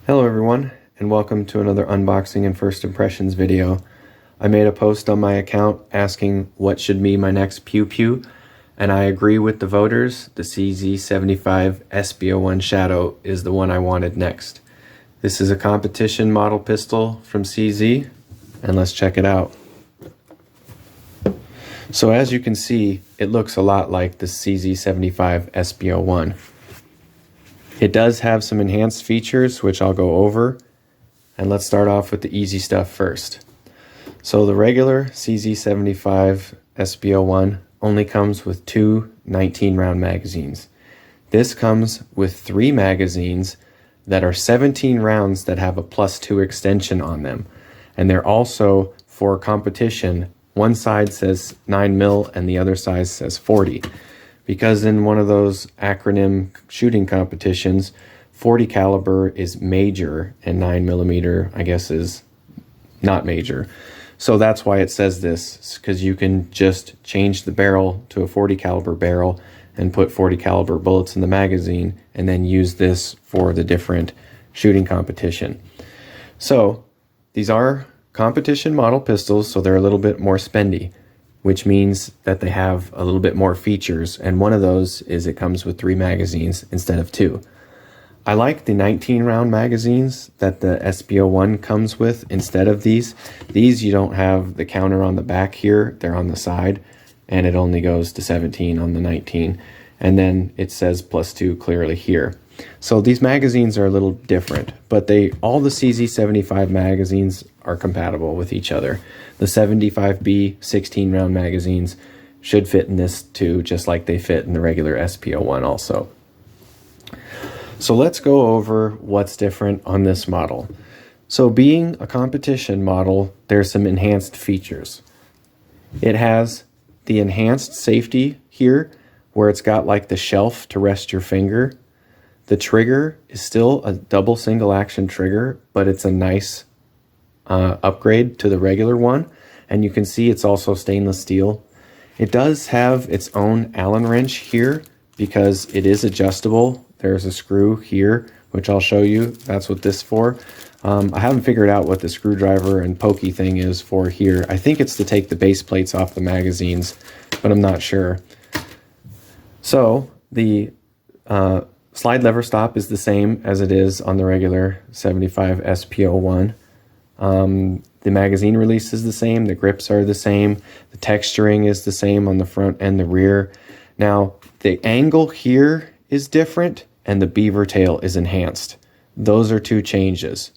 Hello everyone, and welcome to another unboxing and first impressions video. I made a post on my account asking what should be my next pew pew, and I agree with the voters. The CZ75 SP-01 Shadow is the one I wanted next. This is a competition model pistol from CZ, and let's check it out. So as you can see, it looks a lot like the CZ75 SP-01. It does have some enhanced features, which I'll go over. And let's start off with the easy stuff first. So the regular CZ75 SP-01 only comes with two 19-round magazines. This comes with 3 magazines that are 17 rounds that have a +2 extension on them. And they're also, for competition, one side says 9mm and the other side says 40. Because in one of those acronym shooting competitions, 40 caliber is major and 9mm, I guess, is not major. So that's why it says this, because you can just change the barrel to a 40 caliber barrel and put 40 caliber bullets in the magazine and then use this for the different shooting competition. So these are competition model pistols, so they're a little bit more spendy, which means that they have a little bit more features, and one of those is it comes with 3 magazines instead of 2. I like the 19-round magazines that the SP-01 comes with instead of these. These, you don't have the counter on the back here, they're on the side, and it only goes to 17 on the 19, and then it says +2 clearly here. So these magazines are a little different, but all the CZ75 magazines are compatible with each other. The 75B 16-round magazines should fit in this too, just like they fit in the regular SP-01 also. So let's go over what's different on this model. So being a competition model, there's some enhanced features. It has the enhanced safety here, where it's got like the shelf to rest your finger. The trigger is still a double single action trigger, but it's a nice upgrade to the regular one. And you can see it's also stainless steel. It does have its own Allen wrench here because it is adjustable. There's a screw here, which I'll show you. That's what this is for. I haven't figured out what the screwdriver and pokey thing is for here. I think it's to take the base plates off the magazines, but I'm not sure. So the slide lever stop is the same as it is on the regular 75 SP-01. The magazine release is the same, the grips are the same, the texturing is the same on the front and the rear. Now, the angle here is different and the beaver tail is enhanced. Those are 2 changes.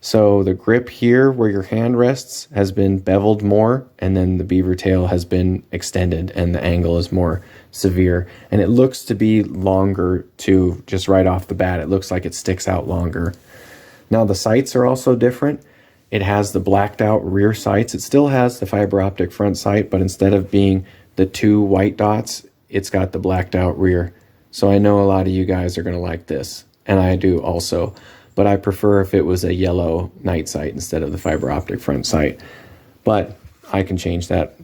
So the grip here where your hand rests has been beveled more, and then the beaver tail has been extended and the angle is more severe. And it looks to be longer too, just right off the bat. It looks like it sticks out longer. Now the sights are also different. It has the blacked out rear sights. It still has the fiber optic front sight, but instead of being the 2 white dots, it's got the blacked out rear. So I know a lot of you guys are going to like this, and I do also. But I prefer if it was a yellow night sight instead of the fiber optic front sight. But I can change that.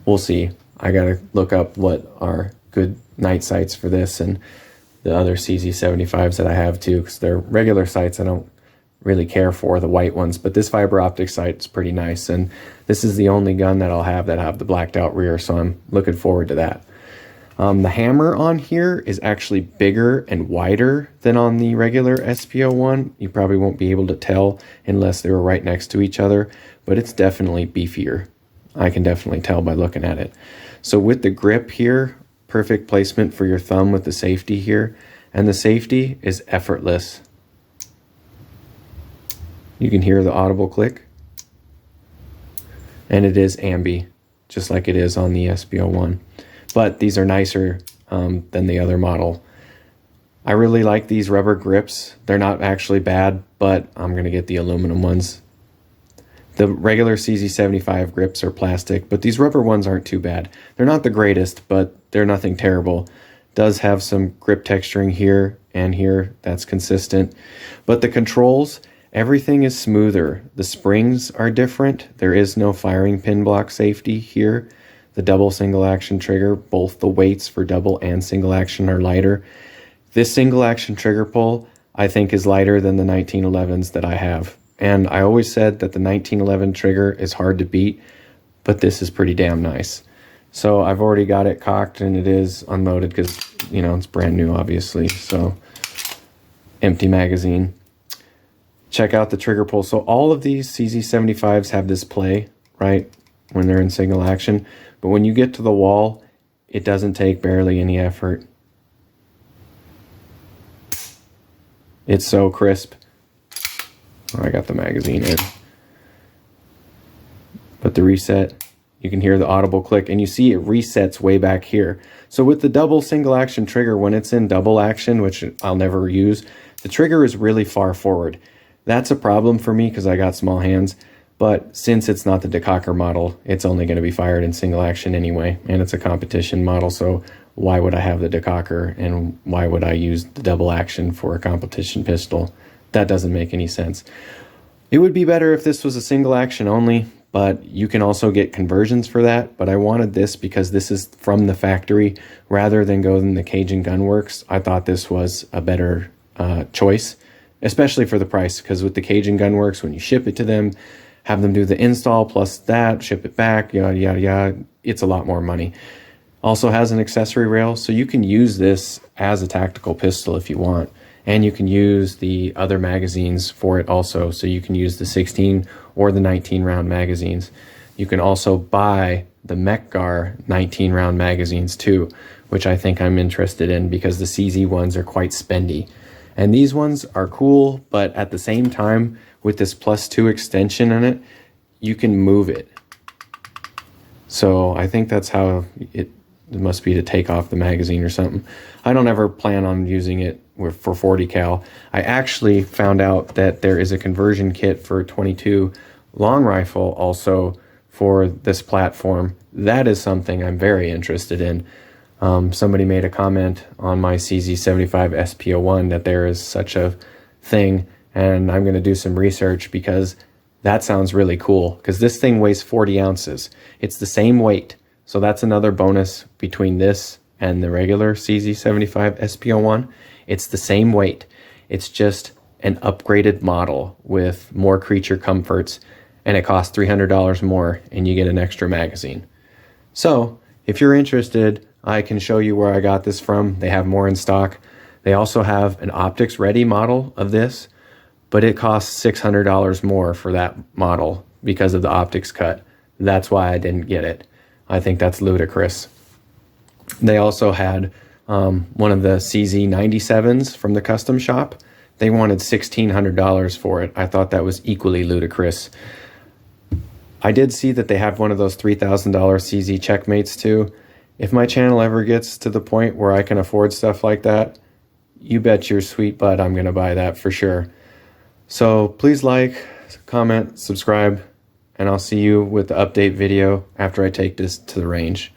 We'll see. I got to look up what are good night sights for this and the other CZ75s that I have too, because they're regular sights I don't really care for, the white ones, but this fiber optic sight is pretty nice, and this is the only gun that I'll have that have the blacked out rear, so I'm looking forward to that. The hammer on here is actually bigger and wider than on the regular SP-01. You probably won't be able to tell unless they were right next to each other, but it's definitely beefier. I can definitely tell by looking at it. So with the grip here, perfect placement for your thumb with the safety here, and the safety is effortless. You can hear the audible click, and it is ambi, just like it is on the SP-01. But these are nicer than the other model. I really like these rubber grips. They're not actually bad, but I'm going to get the aluminum ones. The regular CZ75 grips are plastic, but these rubber ones aren't too bad. They're not the greatest, but they're nothing terrible. Does have some grip texturing here and here. That's consistent. But the controls, everything is smoother. The springs are different. There is no firing pin block safety here. The double single action trigger, both the weights for double and single action are lighter. This single action trigger pull, I think is lighter than the 1911s that I have. And I always said that the 1911 trigger is hard to beat, but this is pretty damn nice. So I've already got it cocked and it is unloaded because, you know, it's brand new, obviously. So empty magazine. Check out the trigger pull. So all of these CZ75s have this play, right, when they're in single action. But when you get to the wall, it doesn't take barely any effort. It's so crisp. Oh, I got the magazine in. But the reset, you can hear the audible click, and you see it resets way back here. So with the double single action trigger, when it's in double action, which I'll never use, the trigger is really far forward. That's a problem for me because I got small hands. But since it's not the decocker model, it's only going to be fired in single action anyway. And it's a competition model, so why would I have the decocker and why would I use the double action for a competition pistol? That doesn't make any sense. It would be better if this was a single action only, but you can also get conversions for that. But I wanted this because this is from the factory rather than go in the Cajun Gunworks. I thought this was a better choice, especially for the price, because with the Cajun Gunworks, when you ship it to them, have them do the install plus that, ship it back, yada, yada, yada, it's a lot more money. Also has an accessory rail, so you can use this as a tactical pistol if you want. And you can use the other magazines for it also. So you can use the 16 or the 19 round magazines. You can also buy the Mechgar 19 round magazines too, which I think I'm interested in because the CZ ones are quite spendy. And these ones are cool, but at the same time, with this +2 extension in it, you can move it. So I think that's how it must be to take off the magazine or something. I don't ever plan on using it for 40 cal. I actually found out that there is a conversion kit for 22 long rifle also for this platform. That is something I'm very interested in. Somebody made a comment on my CZ75 SP-01 that there is such a thing, and I'm going to do some research because that sounds really cool, because this thing weighs 40 ounces. It's the same weight. So that's another bonus between this and the regular CZ75 SP-01. It's the same weight. It's just an upgraded model with more creature comforts, and it costs $300 more, and you get an extra magazine. So if you're interested, I can show you where I got this from. They have more in stock. They also have an optics ready model of this, but it costs $600 more for that model because of the optics cut. That's why I didn't get it. I think that's ludicrous. They also had one of the CZ97s from the custom shop. They wanted $1,600 for it. I thought that was equally ludicrous. I did see that they have one of those $3,000 CZ checkmates too. If my channel ever gets to the point where I can afford stuff like that, you bet your sweet butt I'm going to buy that for sure. So please like, comment, subscribe, and I'll see you with the update video after I take this to the range.